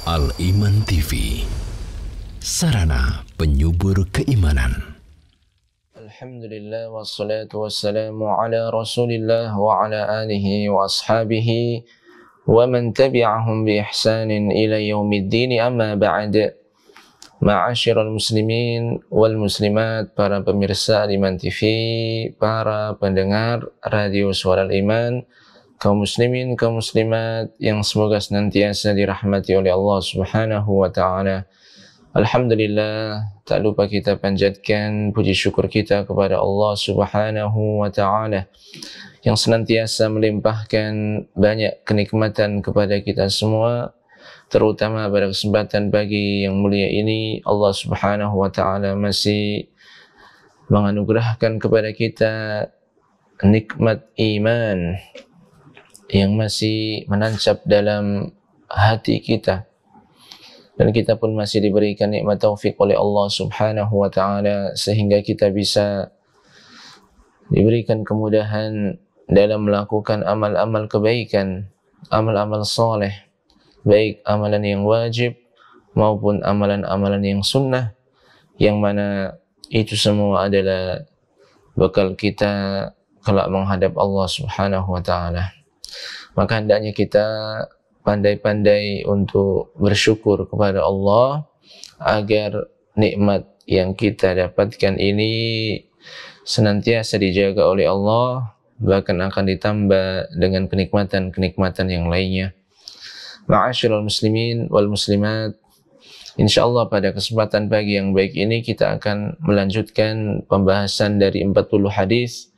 Al-Iman TV, sarana penyubur keimanan. Alhamdulillah wassalatu wassalamu ala Rasulillah wa ala alihi wa ashabihi wa man tabi'ahum bi ihsanin ila yaumiddin, amma ba'd. Ma'asyiral muslimin wal muslimat, para pemirsa Al-Iman TV, para pendengar radio Suara Al-Iman, kaum muslimin, kaum muslimat yang semoga senantiasa dirahmati oleh Allah Subhanahu wa taala. Alhamdulillah, tak lupa kita panjatkan puji syukur kita kepada Allah Subhanahu wa taala yang senantiasa melimpahkan banyak kenikmatan kepada kita semua, terutama pada kesempatan pagi yang mulia ini. Allah Subhanahu wa taala masih menganugerahkan kepada kita nikmat iman yang masih menancap dalam hati kita, dan kita pun masih diberikan nikmat taufik oleh Allah Subhanahu wa taala sehingga kita bisa diberikan kemudahan dalam melakukan amal-amal kebaikan, amal-amal soleh, baik amalan yang wajib maupun amalan-amalan yang sunnah, yang mana itu semua adalah bekal kita kelak menghadap Allah Subhanahu wa taala. Maka hendaknya kita pandai-pandai untuk bersyukur kepada Allah agar nikmat yang kita dapatkan ini senantiasa dijaga oleh Allah, bahkan akan ditambah dengan kenikmatan-kenikmatan yang lainnya. Ma'asyiral muslimin wal muslimat, insyaallah pada kesempatan pagi yang baik ini kita akan melanjutkan pembahasan dari 40 hadis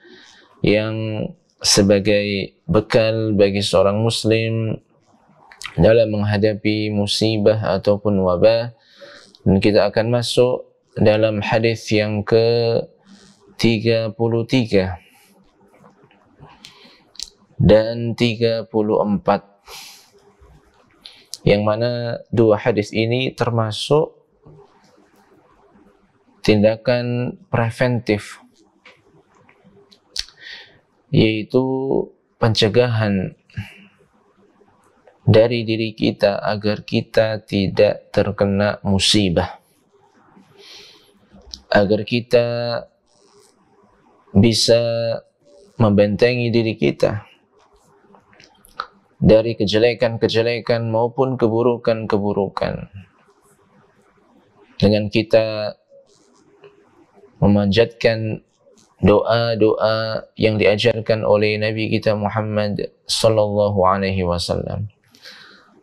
yang sebagai bekal bagi seorang muslim dalam menghadapi musibah ataupun wabah. Dan kita akan masuk dalam hadis yang ke-33 dan 34, yang mana dua hadis ini termasuk tindakan preventif, yaitu pencegahan dari diri kita agar kita tidak terkena musibah, agar kita bisa membentengi diri kita dari kejelekan-kejelekan maupun keburukan-keburukan, dengan kita memanjatkan doa-doa yang diajarkan oleh Nabi kita Muhammad sallallahu alaihi wasallam.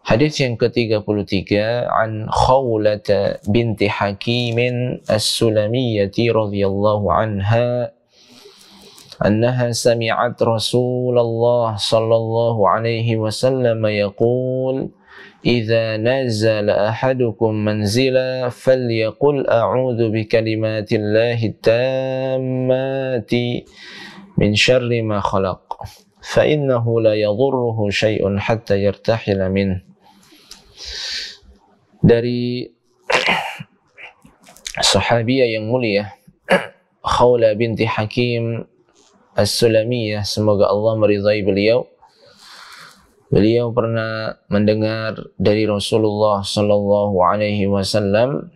Hadis yang ke-33, an Khawlah binti Hakim as-Sulamiyyah radhiyallahu anha annaha sami'at Rasulullah sallallahu alaihi wasallam yaqul إذا نزل أحدكم منزلا فليقل أعوذ بكلمات الله التامات من شر ما خلق فإنه لا يضره شيء حتى يرتحل منه. Dari sahabiyah yang mulia Khawlah binti Hakim as-Sulamiyyah, semoga Allah meridai beliau. Beliau pernah mendengar dari Rasulullah sallallahu alaihi wasallam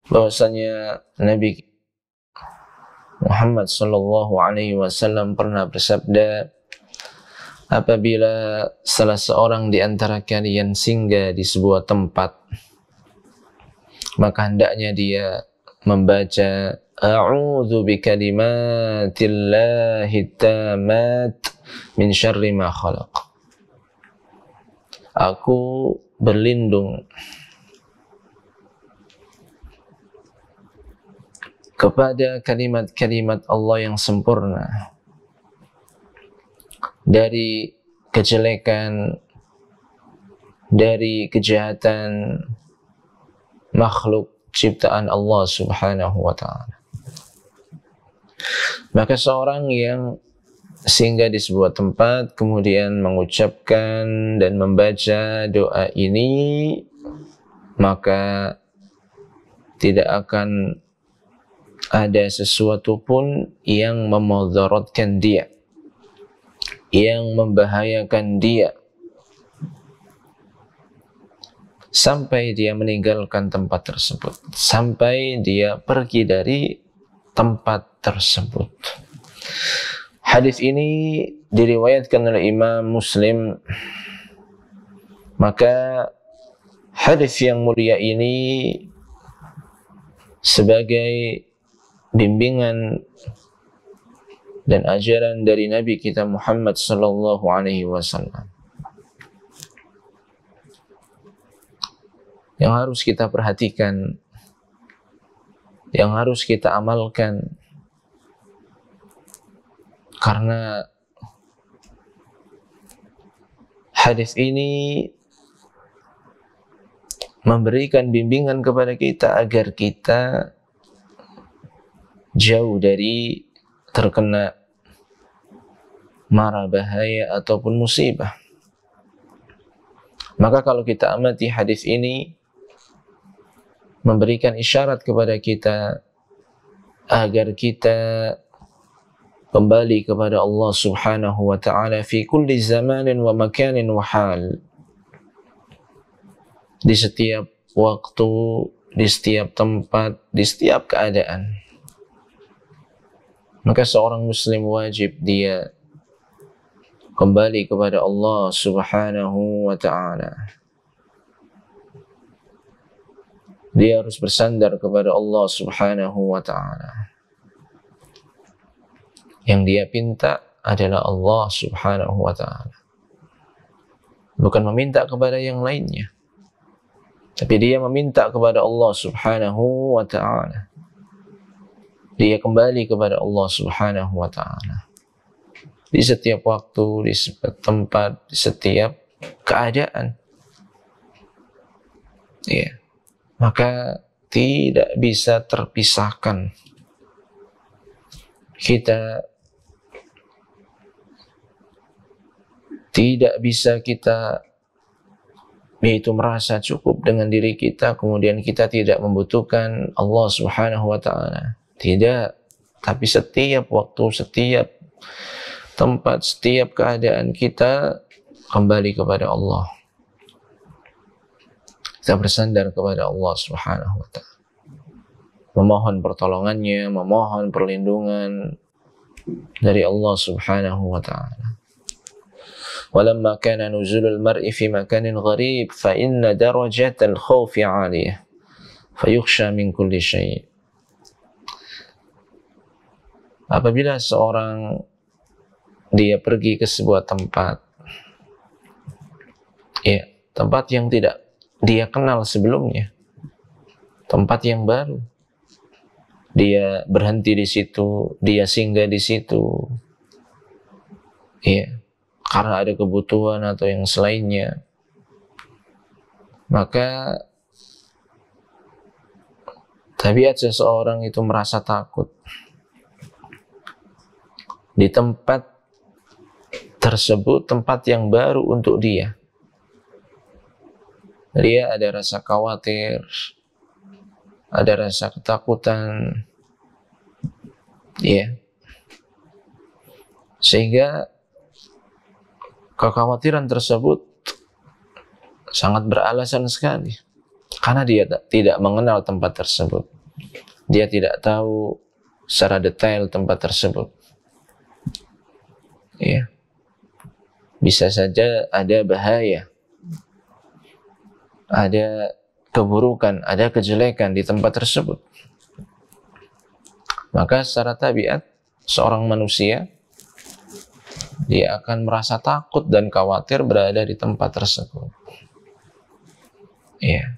bahwasanya Nabi Muhammad sallallahu alaihi wasallam pernah bersabda, apabila salah seorang di antara kalian singgah di sebuah tempat, maka hendaknya dia membaca a'udzu bikalimatillahi tammat min syarri ma khalaq. Aku berlindung kepada kalimat-kalimat Allah yang sempurna dari kejelekan, dari kejahatan makhluk ciptaan Allah Subhanahu wa taala. Maka seorang yang singgah di sebuah tempat kemudian mengucapkan dan membaca doa ini, maka tidak akan ada sesuatu pun yang memudaratkan dia, yang membahayakan dia sampai dia meninggalkan tempat tersebut, sampai dia pergi dari tempat tersebut. Hadis ini diriwayatkan oleh Imam Muslim. Maka hadis yang mulia ini sebagai bimbingan dan ajaran dari Nabi kita Muhammad sallallahu alaihi wasallam yang harus kita perhatikan, yang harus kita amalkan, karena hadis ini memberikan bimbingan kepada kita agar kita jauh dari terkena mara bahaya ataupun musibah. Maka kalau kita amati hadis ini, memberikan isyarat kepada kita agar kita kembali kepada Allah Subhanahu wa ta'ala fi kulli zamanin wa makanin wa hal, di setiap waktu, di setiap tempat, di setiap keadaan. Maka seorang muslim wajib dia kembali kepada Allah Subhanahu wa ta'ala. Dia harus bersandar kepada Allah Subhanahu wa ta'ala. Yang dia pinta adalah Allah Subhanahu wa ta'ala. Bukan meminta kepada yang lainnya, tapi dia meminta kepada Allah Subhanahu wa ta'ala. Dia kembali kepada Allah Subhanahu wa ta'ala di setiap waktu, di setiap tempat, di setiap keadaan. Ya. Maka tidak bisa terpisahkan kita, tidak bisa kita yaitu merasa cukup dengan diri kita, kemudian kita tidak membutuhkan Allah Subhanahu wa ta'ala. Tidak, tapi setiap waktu, setiap tempat, setiap keadaan kita kembali kepada Allah. Kita bersandar kepada Allah Subhanahu wa ta'ala, memohon pertolongannya, memohon perlindungan dari Allah Subhanahu wa ta'ala. Walamma kana nuzulul mar'i fi makanin gharib fa inna darajatal khawfi 'aliyah fa yukhsha min kulli syai'. Apabila seorang dia pergi ke sebuah tempat, ya, tempat yang tidak dia kenal sebelumnya, tempat yang baru, dia berhenti di situ, dia singgah di situ, ya, karena ada kebutuhan atau yang selainnya, maka tabiat seseorang itu merasa takut di tempat tersebut, tempat yang baru untuk dia. Dia ada rasa khawatir, ada rasa ketakutan, ya. Sehingga kekhawatiran tersebut sangat beralasan sekali, karena dia tidak mengenal tempat tersebut. Dia tidak tahu secara detail tempat tersebut. Ya. Bisa saja ada bahaya, ada keburukan, ada kejelekan di tempat tersebut. Maka secara tabiat seorang manusia, dia akan merasa takut dan khawatir berada di tempat tersebut. Ya.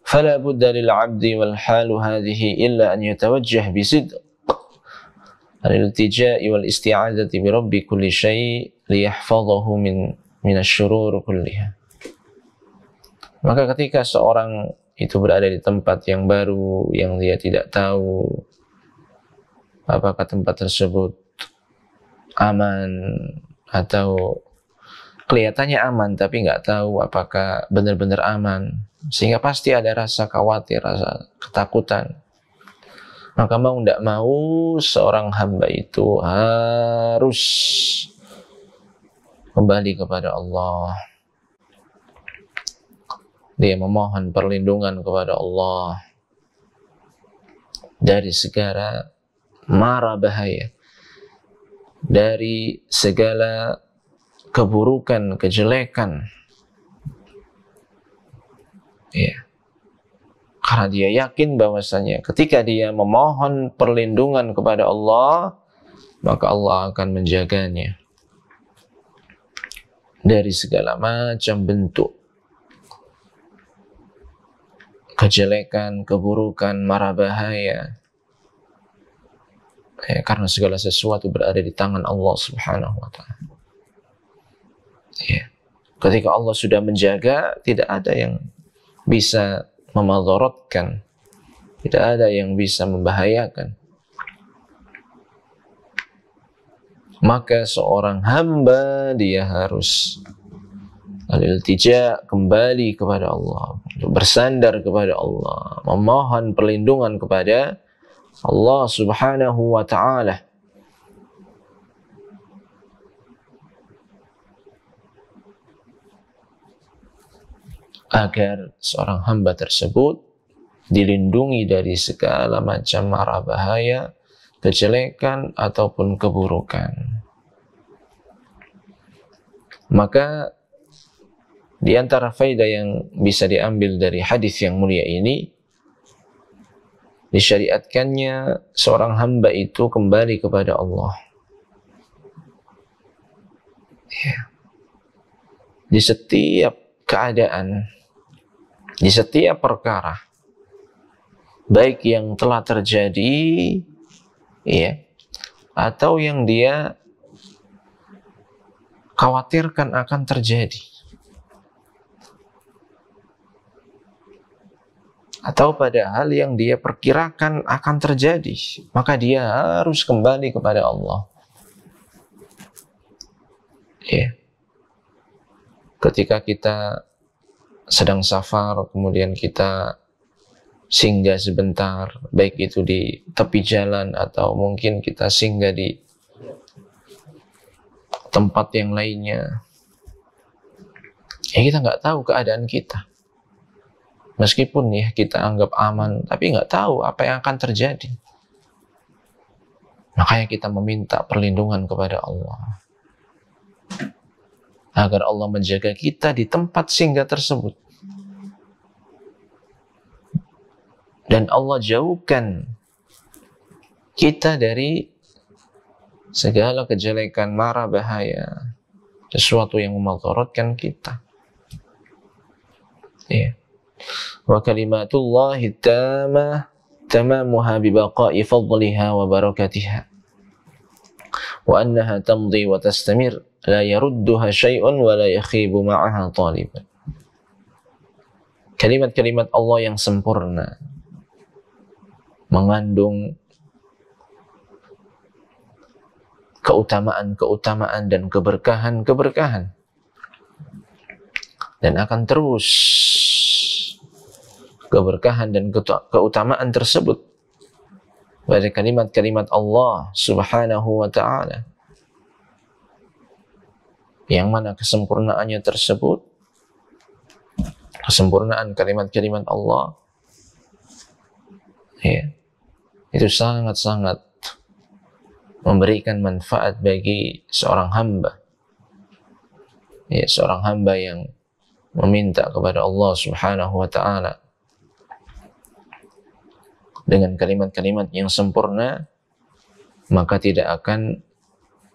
Fala budda lil 'abdi wal halu hadhihi illa an yatawajjah bi sidq al-iltija'i wal isti'adzati bi rabbi kulli syai' liyahfadhahu min asy-syurur kulliha. Maka ketika seorang itu berada di tempat yang baru, yang dia tidak tahu apakah tempat tersebut aman atau kelihatannya aman tapi nggak tahu apakah benar-benar aman, sehingga pasti ada rasa khawatir, rasa ketakutan. Maka mau tidak mau seorang hamba itu harus kembali kepada Allah. dia memohon perlindungan kepada Allah dari segala mara bahaya, dari segala keburukan, kejelekan. Ya. Karena dia yakin bahwasanya ketika dia memohon perlindungan kepada Allah, maka Allah akan menjaganya dari segala macam bentuk kejelekan, keburukan, mara bahaya. Karena segala sesuatu berada di tangan Allah Subhanahu wa ta'ala. Ya. Ketika Allah sudah menjaga, tidak ada yang bisa memadharatkan, tidak ada yang bisa membahayakan. Maka seorang hamba dia harus al-iltija, kembali kepada Allah, bersandar kepada Allah, memohon perlindungan kepada Allah Subhanahu wa ta'ala. Agar seorang hamba tersebut dilindungi dari segala macam mara bahaya, kejelekan ataupun keburukan. Maka di antara faedah yang bisa diambil dari hadis yang mulia ini, disyariatkannya seorang hamba itu kembali kepada Allah. Ya. Di setiap keadaan, di setiap perkara, baik yang telah terjadi, ya, atau yang dia khawatirkan akan terjadi, atau pada hal yang dia perkirakan akan terjadi, maka dia harus kembali kepada Allah. Ya. Ketika kita sedang safar, kemudian kita singgah sebentar, baik itu di tepi jalan atau mungkin kita singgah di tempat yang lainnya, ya kita nggak tahu keadaan kita. Meskipun ya kita anggap aman, tapi nggak tahu apa yang akan terjadi. Makanya kita meminta perlindungan kepada Allah, agar Allah menjaga kita di tempat singgah tersebut. Dan Allah jauhkan kita dari segala kejelekan, mara bahaya, sesuatu yang memadharatkan kita. Ya. Wa kalimatullahi tamah tamamuha bibaqa'i fadliha wa barakatiha wa annaha tamdi wa tastamir la yarudduha syai'un wa la yakhibu ma'aha taliban. Kalimat-kalimat Allah yang sempurna mengandung keutamaan-keutamaan dan keberkahan-keberkahan, dan akan terus keberkahan dan keutamaan tersebut pada kalimat-kalimat Allah Subhanahu wa ta'ala, yang mana kesempurnaannya tersebut, kesempurnaan kalimat-kalimat Allah, ya, itu sangat-sangat memberikan manfaat bagi seorang hamba, ya, seorang hamba yang meminta kepada Allah Subhanahu wa ta'ala dengan kalimat-kalimat yang sempurna, maka tidak akan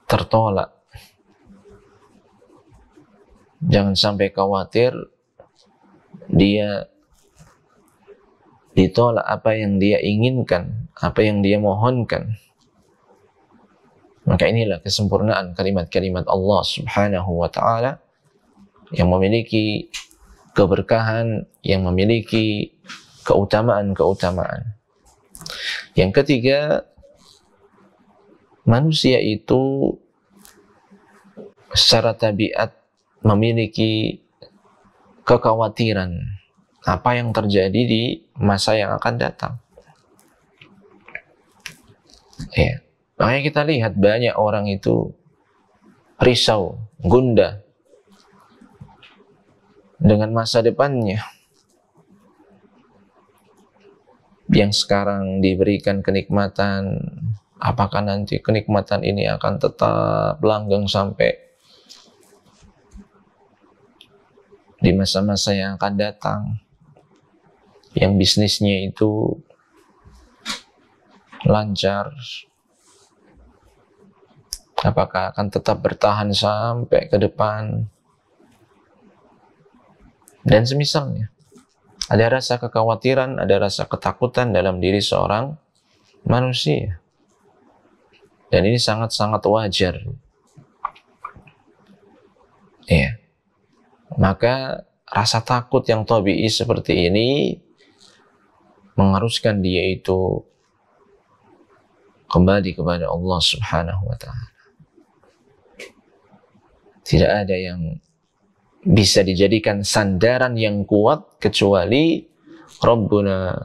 tertolak. Jangan sampai khawatir dia ditolak apa yang dia inginkan, apa yang dia mohonkan. Maka inilah kesempurnaan kalimat-kalimat Allah Subhanahu wa ta'ala yang memiliki keberkahan, yang memiliki keutamaan-keutamaan. Yang ketiga, manusia itu secara tabiat memiliki kekhawatiran apa yang terjadi di masa yang akan datang. Ya. Makanya kita lihat banyak orang itu risau, gundah dengan masa depannya. yang sekarang diberikan kenikmatan, apakah nanti kenikmatan ini akan tetap langgeng sampai di masa-masa yang akan datang, yang bisnisnya itu lancar, apakah akan tetap bertahan sampai ke depan, dan semisalnya. Ada rasa kekhawatiran, ada rasa ketakutan dalam diri seorang manusia. Dan ini sangat-sangat wajar. Ya. Maka rasa takut yang tabi'i seperti ini mengharuskan dia itu kembali kepada Allah Subhanahu wa ta'ala. Tidak ada yang bisa dijadikan sandaran yang kuat kecuali Rabbuna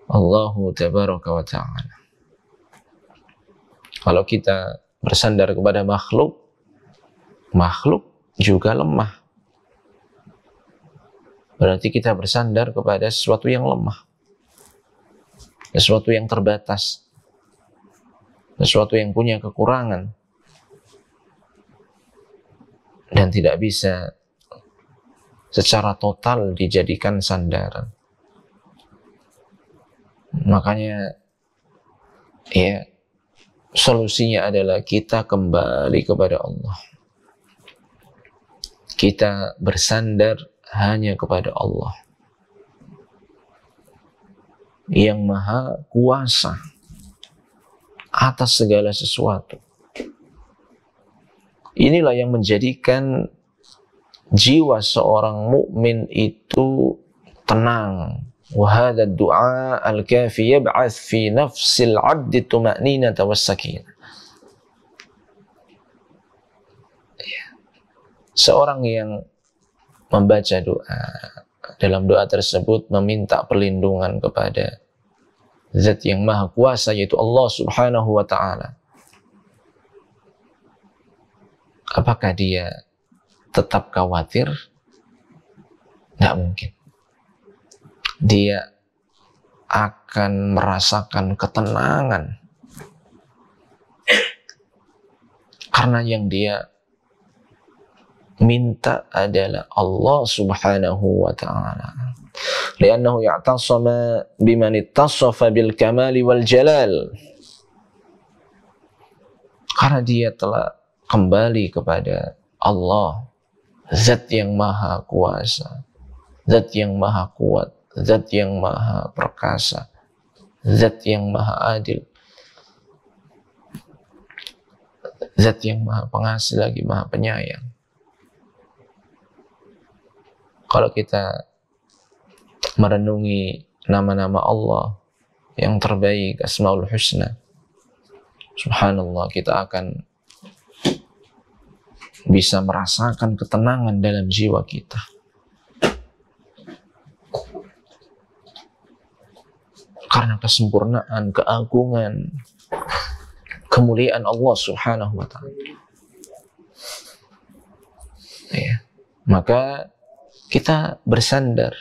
Allahu Tabaraka wa ta'ala. Kalau kita bersandar kepada makhluk, makhluk juga lemah. Berarti kita bersandar kepada sesuatu yang lemah, sesuatu yang terbatas, sesuatu yang punya kekurangan, dan tidak bisa secara total dijadikan sandaran. Makanya ya, solusinya adalah kita kembali kepada Allah. Kita bersandar hanya kepada Allah yang maha kuasa atas segala sesuatu. Inilah yang menjadikan jiwa seorang mukmin itu tenang. Wa hadha ad-du'a al-kafi yab'ath fi nafsil 'abdi tuma'ninata was-sakinah. Seorang yang membaca doa, dalam doa tersebut meminta perlindungan kepada Zat yang maha kuasa, yaitu Allah Subhanahu wa ta'ala. Apakah dia tetap khawatir? Tidak mungkin. Dia akan merasakan ketenangan karena yang dia minta adalah Allah Subhanahu wa ta'ala. Li'annahu ya'tasama biman ittasafa bil kamali wal jalal. Karena dia telah kembali kepada Allah, Zat yang maha kuasa, Zat yang maha kuat, Zat yang maha perkasa, Zat yang maha adil, Zat yang maha pengasih lagi maha penyayang. Kalau kita merenungi nama-nama Allah yang terbaik, Asmaul Husna, subhanallah, kita akan bisa merasakan ketenangan dalam jiwa kita. Karena kesempurnaan, keagungan, kemuliaan Allah Subhanahu wa ta'ala. Ya. Maka kita bersandar,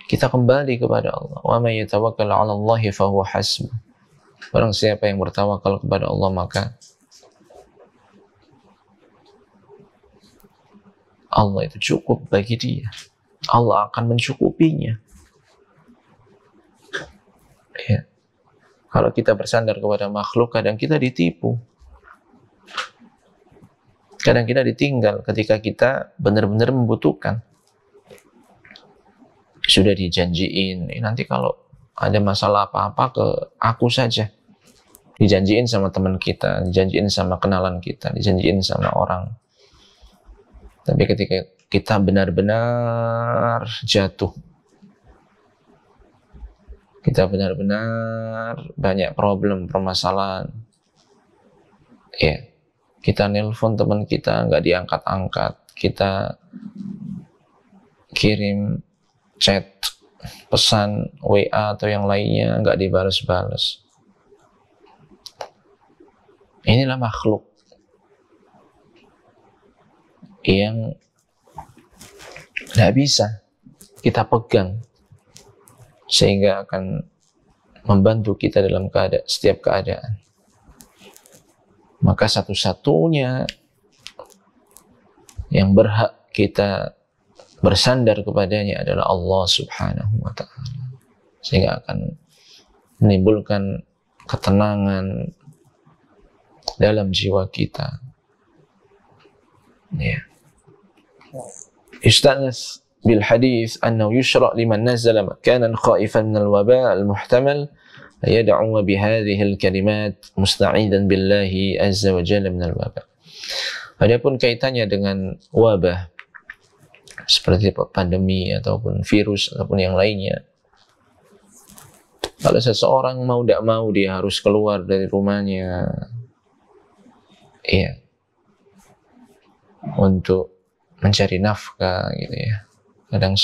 kita kembali kepada Allah. Wa may yatawakkal 'ala Allahi fa huwa hasbuh. Barang siapa yang bertawakal kepada Allah, maka Allah itu cukup bagi dia. Allah akan mencukupinya. Ya. Kalau kita bersandar kepada makhluk, kadang kita ditipu. Kadang kita ditinggal ketika kita benar-benar membutuhkan. Sudah dijanjiin, nanti kalau ada masalah apa-apa ke aku saja. Dijanjiin sama teman kita, dijanjiin sama kenalan kita, dijanjiin sama orang. Tapi ketika kita benar-benar jatuh, kita benar-benar banyak problem, permasalahan, ya, kita nelpon teman kita nggak diangkat-angkat, kita kirim chat, pesan WA atau yang lainnya nggak dibalas-balas. Inilah makhluk yang tidak bisa kita pegang sehingga akan membantu kita dalam setiap keadaan. Maka satu-satunya yang berhak kita bersandar kepadanya adalah Allah Subhanahu wa ta'ala, sehingga akan menimbulkan ketenangan dalam jiwa kita. Ya. Istanas bil hadis annahu yushra' liman nazala makanan khaifan min al-waba' al-muhtamal yad'u bi hadhihi al-kalimat musta'idan billahi azza wa jalla min al-waba'. Adapun kaitannya dengan wabah seperti pandemi ataupun virus ataupun yang lainnya, kalau seseorang mau tidak mau dia harus keluar dari rumahnya, ya, untuk mencari nafkah gitu ya. Kadang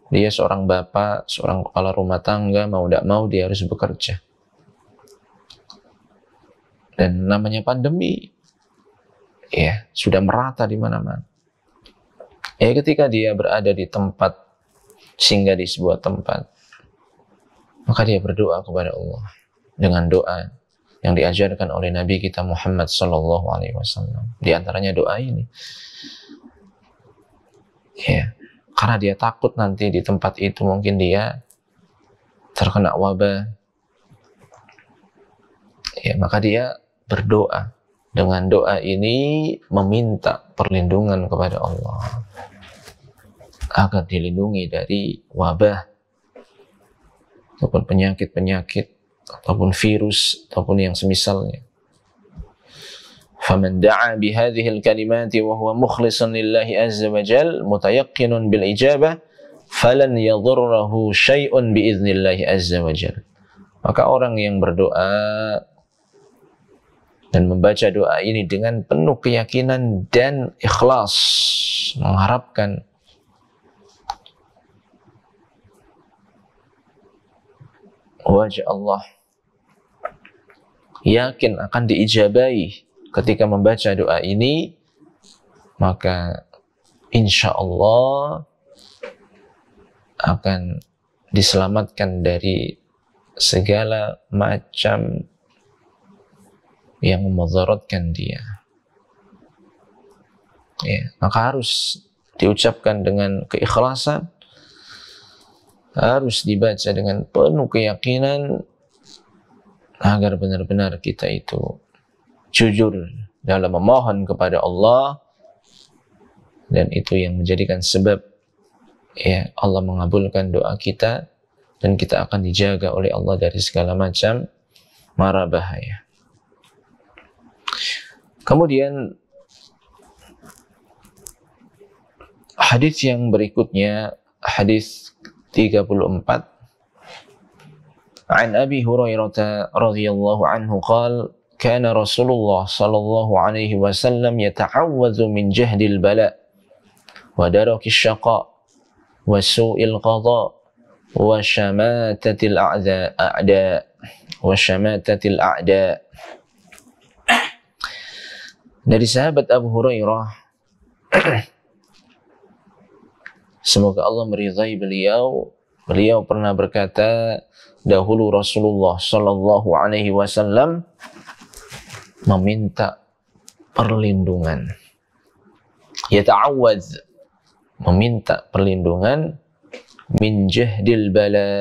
dia seorang bapak, seorang kepala rumah tangga, mau tidak mau dia harus bekerja. Dan namanya pandemi, ya, sudah merata di mana-mana. Ya, ketika dia berada di tempat, singgah di sebuah tempat, maka dia berdoa kepada Allah dengan doa yang diajarkan oleh Nabi kita Muhammad sallallahu alaihi wasallam. Di antaranya doa ini. Ya, karena dia takut nanti di tempat itu mungkin dia terkena wabah. Ya, maka dia berdoa. Dengan doa ini meminta perlindungan kepada Allah agar dilindungi dari wabah ataupun penyakit-penyakit ataupun virus ataupun yang semisalnya. Faman da'a bihadhihi al-kalimati wa huwa mukhlishan lillahi azza wa jal mutayaqqinun bil ijabah falan yadhurruhu syai'un biidznillahi azza wa jal. Maka orang yang berdoa dan membaca doa ini dengan penuh keyakinan dan ikhlas, mengharapkan wajah Allah, yakin akan diijabahi ketika membaca doa ini, maka insya Allah akan diselamatkan dari segala macam yang memudaratkan dia. Ya, maka harus diucapkan dengan keikhlasan, harus dibaca dengan penuh keyakinan agar benar-benar kita itu jujur dalam memohon kepada Allah, dan itu yang menjadikan sebab ya Allah mengabulkan doa kita dan kita akan dijaga oleh Allah dari segala macam mara bahaya. Kemudian hadis yang berikutnya, hadis 34, An Abi Hurairah radhiyallahu anhu qala kana Rasulullah sallallahu alaihi wasallam yata'awwadzu min jahdil bala wa darakis syaqa wa su'il qada wa syamatatil a'da wa syamatatil a'da. Dari sahabat Abu Hurairah, semoga Allah meridhai beliau, beliau pernah berkata, dahulu Rasulullah sallallahu alaihi wasallam meminta perlindungan. Yata'awwadz, meminta perlindungan, min jahdil bala,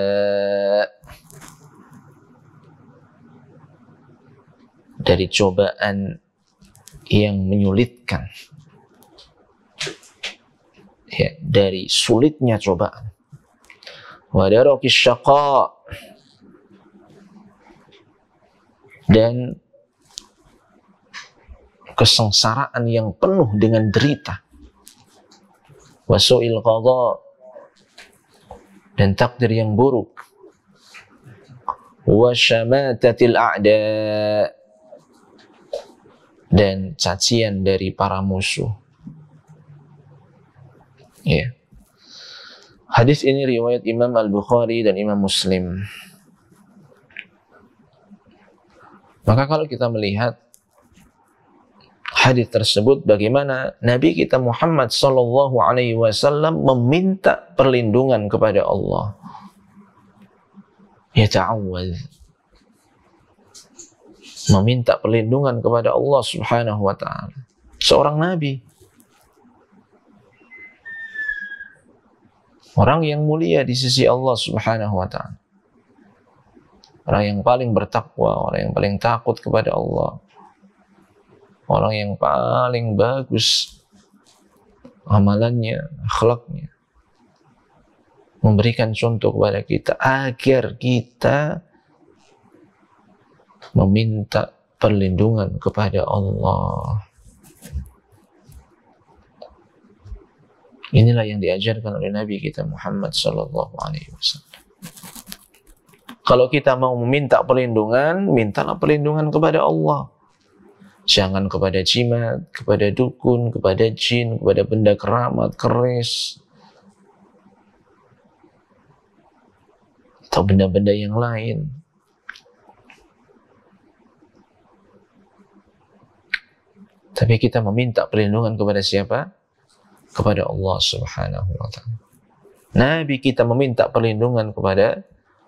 dari cobaan yang menyulitkan, ya, dari sulitnya cobaan. Wa darakis syaqa, dan kesengsaraan yang penuh dengan derita. Wa su'il qada, dan takdir yang buruk. Wa syamatatil a'da, dan cacian dari para musuh. Ya. Hadis ini riwayat Imam Al-Bukhari dan Imam Muslim. Maka kalau kita melihat hadis tersebut, bagaimana Nabi kita Muhammad sallallahu alaihi wasallam meminta perlindungan kepada Allah yata'awwadz, meminta perlindungan kepada Allah Subhanahu wa taala. Seorang nabi, orang yang mulia di sisi Allah Subhanahu wa taala, orang yang paling bertakwa, orang yang paling takut kepada Allah, orang yang paling bagus amalannya, akhlaknya, memberikan contoh kepada kita agar kita meminta perlindungan kepada Allah. Inilah yang diajarkan oleh Nabi kita Muhammad sallallahu alaihi wasallam. Kalau kita mau meminta perlindungan, mintalah perlindungan kepada Allah. Jangan kepada jimat, kepada dukun, kepada jin, kepada benda keramat, keris, atau benda-benda yang lain. Tapi kita meminta perlindungan kepada siapa? Kepada Allah Subhanahu wa taala. Nabi kita meminta perlindungan kepada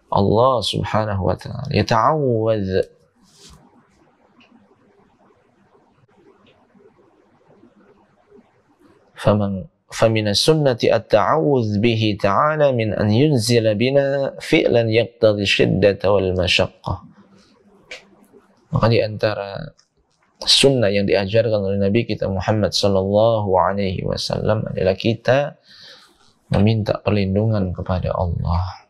Allah Subhanahu wa taala. Yata'awwadz, فمن السنة التعوذ به تعالى من أن ينزل بنا فعلا يقتضي الشدة والمشقة. Maka di antara sunnah yang diajarkan oleh Nabi kita Muhammad sallallahu alaihi wasallam adalah kita meminta perlindungan kepada Allah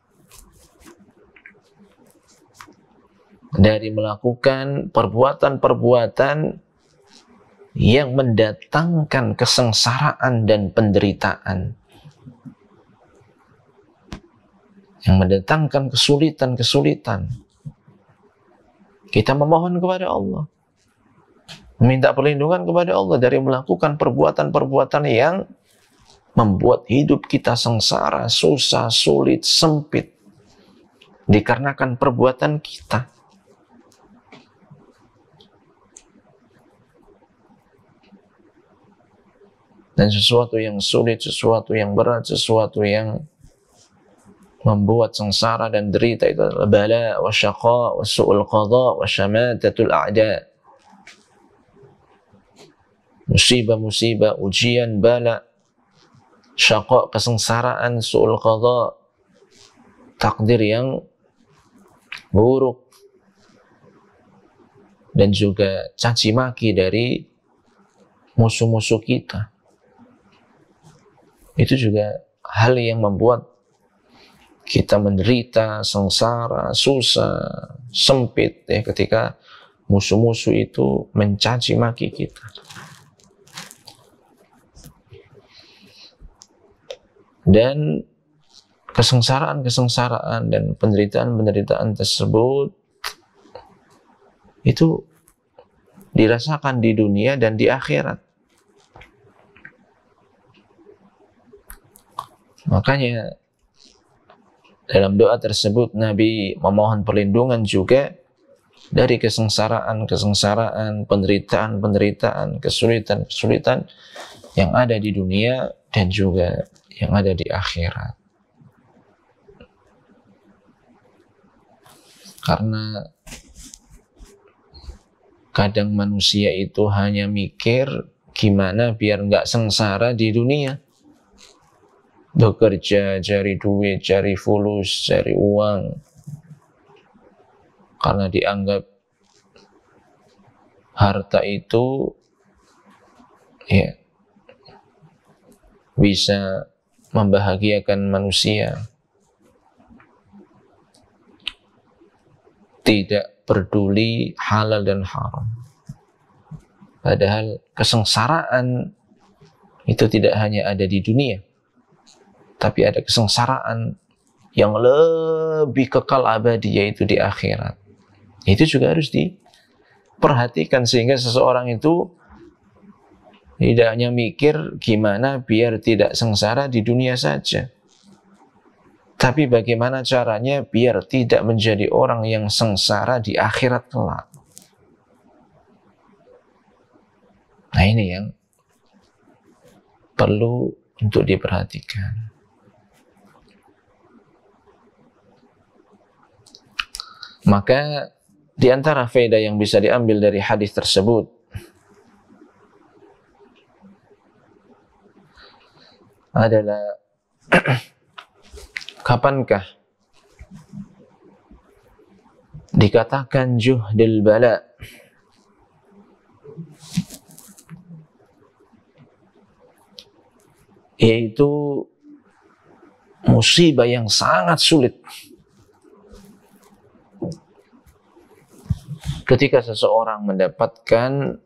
dari melakukan perbuatan-perbuatan yang mendatangkan kesengsaraan dan penderitaan, yang mendatangkan kesulitan-kesulitan. Kita memohon kepada Allah, meminta perlindungan kepada Allah dari melakukan perbuatan-perbuatan yang membuat hidup kita sengsara, susah, sulit, sempit, dikarenakan perbuatan kita. Dan sesuatu yang sulit, sesuatu yang berat, sesuatu yang membuat sengsara dan derita itu adalah bala wa syaqa wa su'ul qadha wa syamatatul a'da. Musibah-musibah, ujian, bala, syaqa, kesengsaraan, su'ul qadha, takdir yang buruk, dan juga caci maki dari musuh-musuh kita. Itu juga hal yang membuat kita menderita, sengsara, susah, sempit ya, ketika musuh-musuh itu mencaci maki kita. Dan kesengsaraan-kesengsaraan dan penderitaan-penderitaan tersebut itu dirasakan di dunia dan di akhirat. Makanya dalam doa tersebut Nabi memohon perlindungan juga dari kesengsaraan-kesengsaraan, penderitaan-penderitaan, kesulitan-kesulitan yang ada di dunia dan juga yang ada di akhirat. Karena kadang manusia itu hanya mikir gimana biar nggak sengsara di dunia. Bekerja, cari duit, cari fulus, cari uang. Karena dianggap harta itu ya bisa membahagiakan manusia. Tidak peduli halal dan haram. Padahal kesengsaraan itu tidak hanya ada di dunia, tapi ada kesengsaraan yang lebih kekal abadi, yaitu di akhirat. Itu juga harus diperhatikan sehingga seseorang itu tidak hanya mikir gimana biar tidak sengsara di dunia saja, tapi bagaimana caranya biar tidak menjadi orang yang sengsara di akhirat kelak. Nah, ini yang perlu untuk diperhatikan. Maka di antara faedah yang bisa diambil dari hadis tersebut adalah kapankah dikatakan juhdul bala, yaitu musibah yang sangat sulit. Ketika seseorang mendapatkan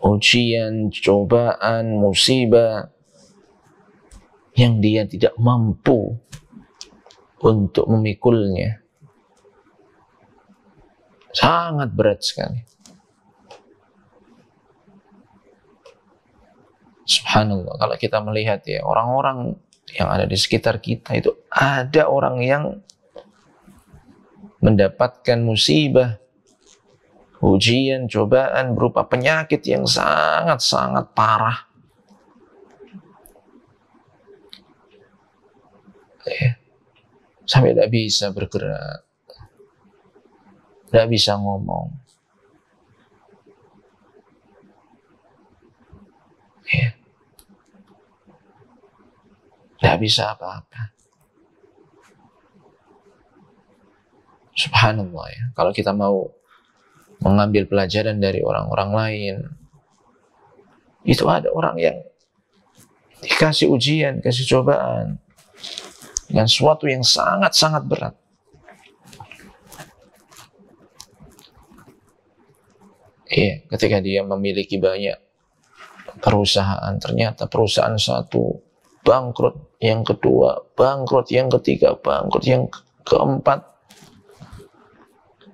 ujian, cobaan, musibah yang dia tidak mampu untuk memikulnya, sangat berat sekali. Subhanallah, kalau kita melihat ya, orang-orang yang ada di sekitar kita itu, ada orang yang mendapatkan musibah, ujian, cobaan berupa penyakit yang sangat-sangat parah. Sampai tidak bisa bergerak, tidak bisa ngomong. Tidak bisa apa-apa. Subhanallah ya. Kalau kita mau mengambil pelajaran dari orang-orang lain, itu ada orang yang dikasih ujian, kasih cobaan dengan sesuatu yang sangat-sangat berat. Iya, ketika dia memiliki banyak perusahaan, ternyata perusahaan satu bangkrut, yang kedua bangkrut, yang ketiga bangkrut, yang keempat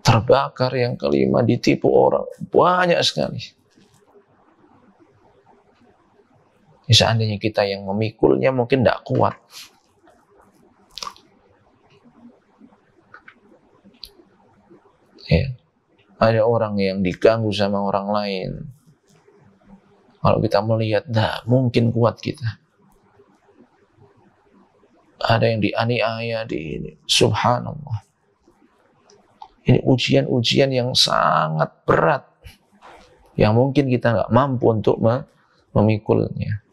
terbakar, yang kelima ditipu orang, banyak sekali. Seandainya kita yang memikulnya mungkin tidak kuat. Ya. Ada orang yang diganggu sama orang lain. Kalau kita melihat, tidak mungkin kuat kita. Ada yang dianiaya, subhanallah. Ini ujian-ujian yang sangat berat, yang mungkin kita nggak mampu untuk memikulnya.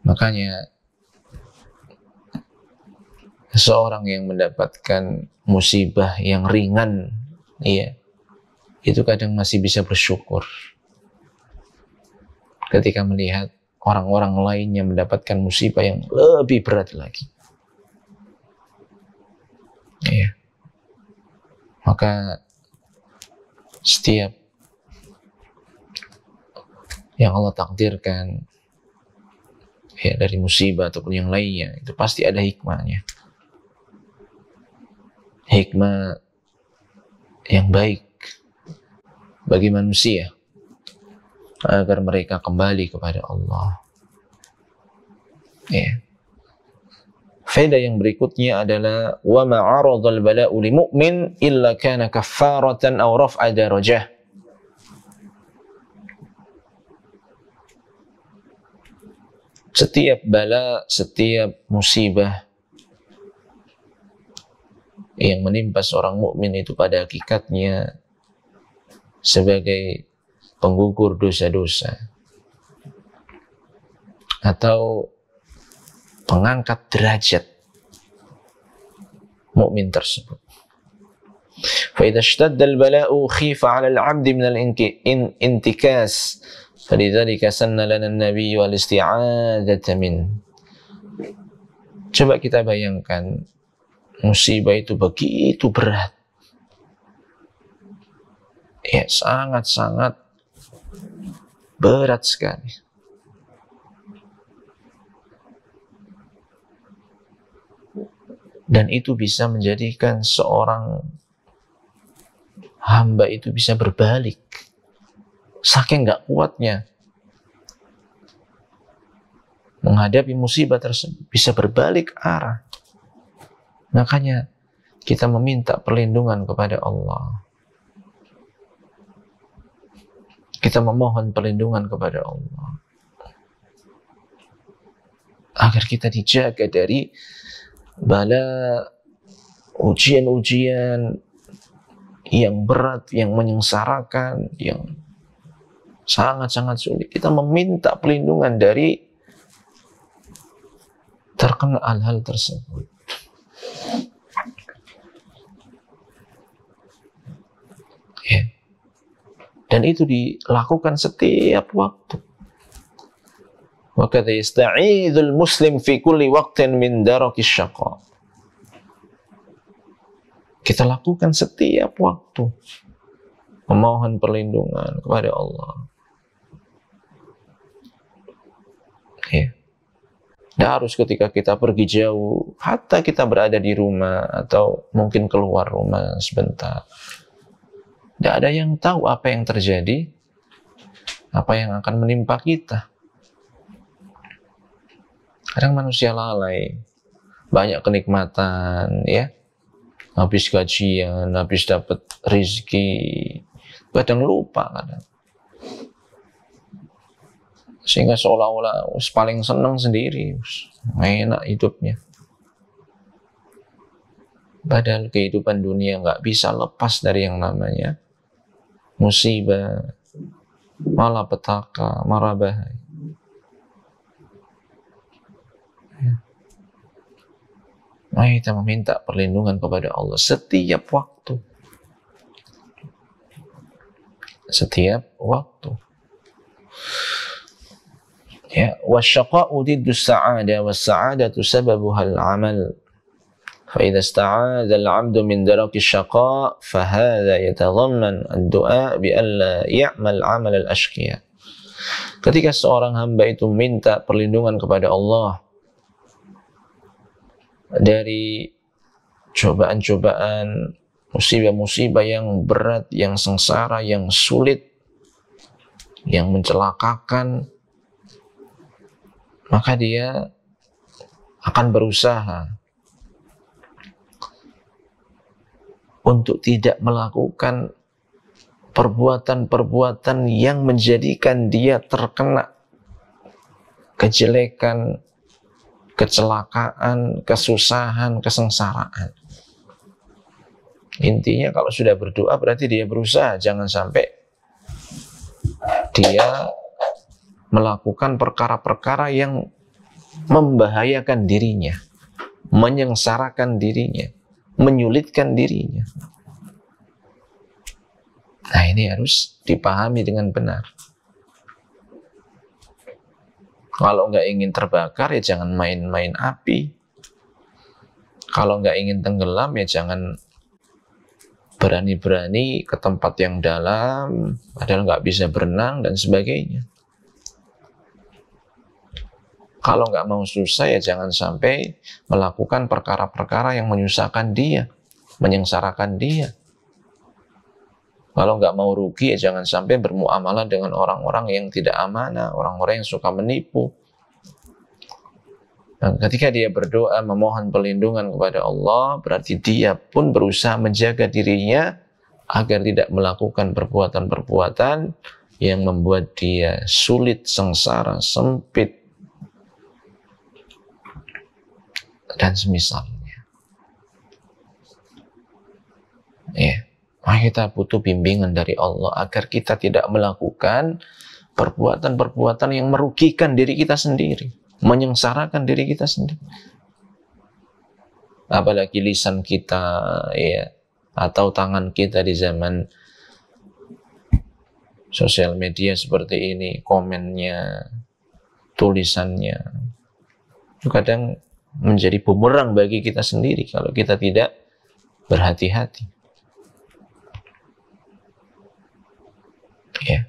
Makanya seorang yang mendapatkan musibah yang ringan, iya, itu kadang masih bisa bersyukur ketika melihat orang-orang lain yang mendapatkan musibah yang lebih berat lagi. Iya. Maka setiap yang Allah takdirkan ya, dari musibah ataupun yang lainnya, itu pasti ada hikmahnya. Hikmah yang baik bagi manusia agar mereka kembali kepada Allah. Ya. Faedah yang berikutnya adalah wa ma 'aradal bala'u lil mu'min illa kana kaffaratan aw raf'a darajah. Setiap bala, setiap musibah yang menimpa seorang mukmin itu pada hakikatnya sebagai penggugur dosa-dosa atau pengangkat derajat mukmin tersebut. Fa idza ishtadda al-bala'u khifa 'ala al-'abdi min al-intikas, falidzalika sanna lana an-nabiy wal isti'adzata min. Coba kita bayangkan, musibah itu begitu berat. Ya, sangat-sangat berat sekali. Dan itu bisa menjadikan seorang hamba itu bisa berbalik. Saking gak kuatnya menghadapi musibah tersebut, bisa berbalik arah. Makanya kita meminta perlindungan kepada Allah. Kita memohon perlindungan kepada Allah agar kita dijaga dari bala, ujian-ujian yang berat, yang menyengsarakan, yang sangat-sangat sulit. Kita meminta perlindungan dari terkena hal-hal tersebut. Ya. Dan itu dilakukan setiap waktu. Wa kadza yasta'idul muslim fi kulli waqtin min darakis syaqa. Kita lakukan setiap waktu memohon perlindungan kepada Allah. Ya. Tidak harus ketika kita pergi jauh, hatta kita berada di rumah atau mungkin keluar rumah sebentar. Tidak ada yang tahu apa yang terjadi, apa yang akan menimpa kita. Kadang manusia lalai, banyak kenikmatan, ya, habis gajian, habis dapat rezeki, kadang lupa kadang. Sehingga seolah-olah paling senang sendiri, enak hidupnya. Padahal kehidupan dunia nggak bisa lepas dari yang namanya musibah, malapetaka, mara bahaya. Mari kita meminta perlindungan kepada Allah setiap waktu. Setiap waktu. Ya, wasyaqa'u diddu as-sa'ada was-sa'adatu sababuha al-'amal. Fa idza ista'adha al-'abdu min daraki asy-syaqa' fa hadha yatadhamman ad-du'a bi alla ya'mal 'amal al-ashqiya. Ketika seorang hamba itu minta perlindungan kepada Allah dari cobaan-cobaan, musibah-musibah yang berat, yang sengsara, yang sulit, yang mencelakakan, maka dia akan berusaha untuk tidak melakukan perbuatan-perbuatan yang menjadikan dia terkena kejelekan, kecelakaan, kesusahan, kesengsaraan. Intinya kalau sudah berdoa berarti dia berusaha jangan sampai dia melakukan perkara-perkara yang membahayakan dirinya, menyengsarakan dirinya, menyulitkan dirinya. Nah, ini harus dipahami dengan benar. Kalau nggak ingin terbakar, ya jangan main-main api. Kalau nggak ingin tenggelam, ya jangan berani-berani ke tempat yang dalam, padahal nggak bisa berenang dan sebagainya. Kalau nggak mau susah, ya jangan sampai melakukan perkara-perkara yang menyusahkan dia, menyengsarakan dia. Kalau nggak mau rugi, ya jangan sampai bermuamalah dengan orang-orang yang tidak amanah, orang-orang yang suka menipu. Dan ketika dia berdoa memohon perlindungan kepada Allah, berarti dia pun berusaha menjaga dirinya agar tidak melakukan perbuatan-perbuatan yang membuat dia sulit, sengsara, sempit, dan semisalnya. Ya, kita butuh bimbingan dari Allah agar kita tidak melakukan perbuatan-perbuatan yang merugikan diri kita sendiri, menyengsarakan diri kita sendiri. Apalagi lisan kita, ya, atau tangan kita di zaman sosial media seperti ini, komennya, tulisannya, itu kadang menjadi bumerang bagi kita sendiri kalau kita tidak berhati-hati. Ya,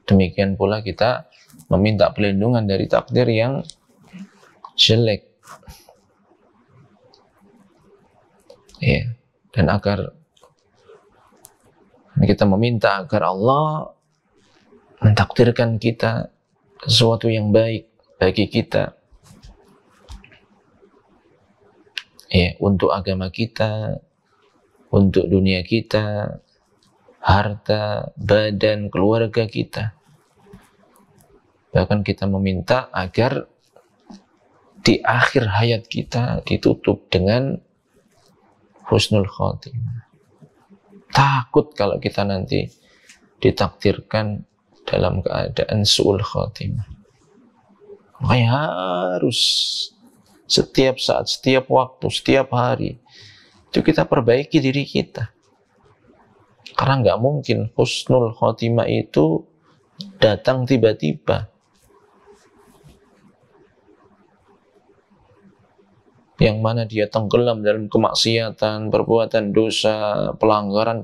demikian pula kita meminta perlindungan dari takdir yang jelek. Ya, dan agar kita meminta agar Allah mentakdirkan kita sesuatu yang baik bagi kita. Ya, untuk agama kita, untuk dunia kita, harta, badan, keluarga kita. Bahkan kita meminta agar di akhir hayat kita ditutup dengan husnul khotimah. Takut kalau kita nanti ditakdirkan dalam keadaan su'ul khotimah. Makanya harus setiap saat, setiap waktu, setiap hari itu kita perbaiki diri kita. Karena nggak mungkin husnul khotimah itu datang tiba-tiba. Yang mana dia tenggelam dalam kemaksiatan, perbuatan dosa, pelanggaran,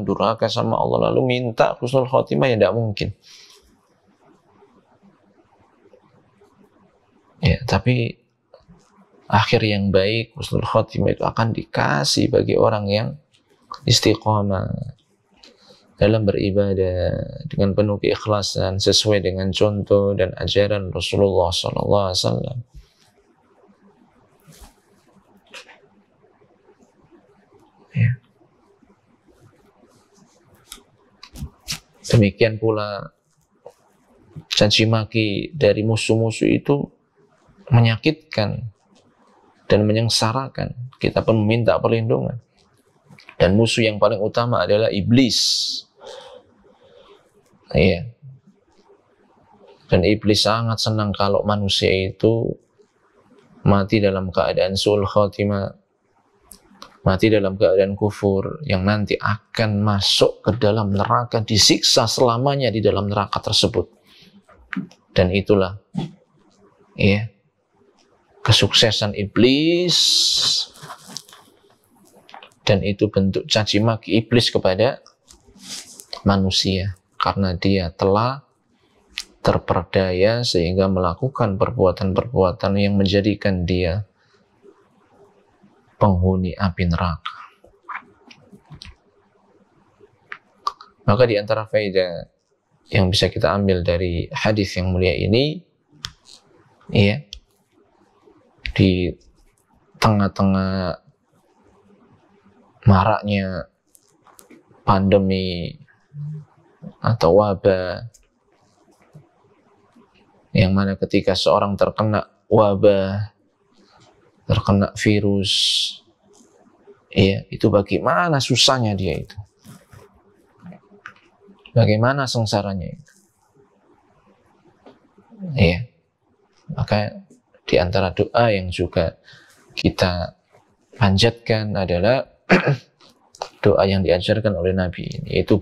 durhaka sama Allah, lalu minta husnul khotimah, ya tidak mungkin. Ya, tapi akhir yang baik, husnul khotimah itu akan dikasih bagi orang yang istiqomah dalam beribadah dengan penuh keikhlasan sesuai dengan contoh dan ajaran Rasulullah SAW. Ya. Demikian pula caci maki dari musuh-musuh itu menyakitkan dan menyengsarakan. Kita pun meminta perlindungan. Dan musuh yang paling utama adalah iblis. Iya. Dan iblis sangat senang kalau manusia itu mati dalam keadaan su'ul khotimah, mati dalam keadaan kufur, yang nanti akan masuk ke dalam neraka, disiksa selamanya di dalam neraka tersebut. Dan itulah ya, kesuksesan iblis, dan itu bentuk caci maki iblis kepada manusia karena dia telah terperdaya sehingga melakukan perbuatan-perbuatan yang menjadikan dia penghuni api neraka. Maka di antara faedah yang bisa kita ambil dari hadis yang mulia ini, ya, di tengah-tengah maraknya pandemi atau wabah, yang mana ketika seorang terkena wabah, terkena virus, ya, itu bagaimana susahnya dia itu, bagaimana sengsaranya itu, ya. Maka di antara doa yang juga kita panjatkan adalah doa yang diajarkan oleh Nabi ini, yaitu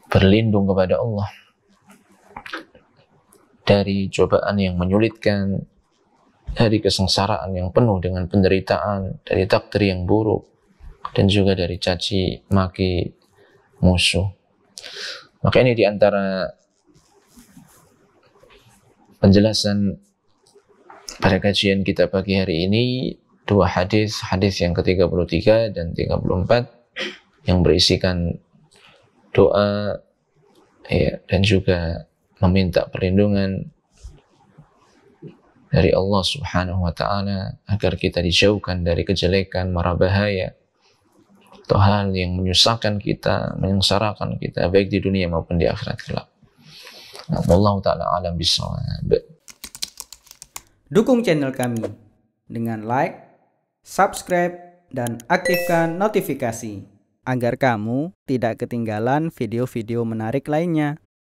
berlindung kepada Allah dari cobaan yang menyulitkan, dari kesengsaraan yang penuh dengan penderitaan, dari takdir yang buruk, dan juga dari caci maki musuh. Maka ini di antara penjelasan pada kajian kita pagi hari ini, dua hadis yang ke-33 dan 34 yang berisikan doa, ya, dan juga meminta perlindungan dari Allah Subhanahu wa Ta'ala agar kita dijauhkan dari kejelekan, mara bahaya atau hal yang menyusahkan kita, menyengsarakan kita baik di dunia maupun di akhirat kelak. Wallahu ta'ala alam bisawab. Dukung channel kami dengan like, subscribe, dan aktifkan notifikasi agar kamu tidak ketinggalan video-video menarik lainnya.